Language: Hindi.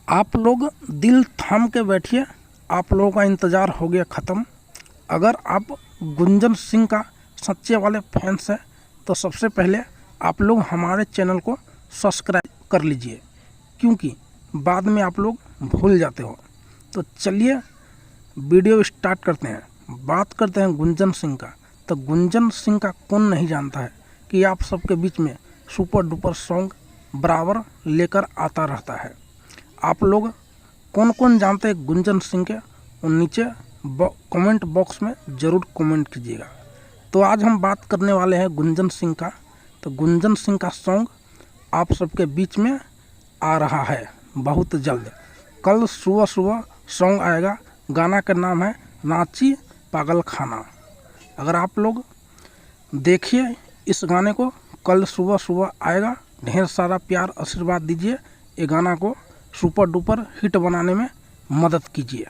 आप लोग दिल थाम के बैठिए, आप लोगों का इंतज़ार हो गया ख़त्म। अगर आप गुंजन सिंह का सच्चे वाले फैंस हैं तो सबसे पहले आप लोग हमारे चैनल को सब्सक्राइब कर लीजिए, क्योंकि बाद में आप लोग भूल जाते हो। तो चलिए वीडियो स्टार्ट करते हैं। बात करते हैं गुंजन सिंह का। तो गुंजन सिंह का कौन नहीं जानता है कि आप सबके बीच में सुपर डुपर सॉन्ग बराबर लेकर आता रहता है। आप लोग कौन कौन जानते हैं गुंजन सिंह के, और नीचे कमेंट बॉक्स में ज़रूर कमेंट कीजिएगा। तो आज हम बात करने वाले हैं गुंजन सिंह का। तो गुंजन सिंह का सॉन्ग आप सबके बीच में आ रहा है बहुत जल्द। कल सुबह सुबह सॉन्ग आएगा। गाना का नाम है नाची पागल खाना। अगर आप लोग देखिए इस गाने को, कल सुबह सुबह आएगा। ढेर सारा प्यार आशीर्वाद दीजिए, ये गाना को सुपर डुपर हिट बनाने में मदद कीजिए।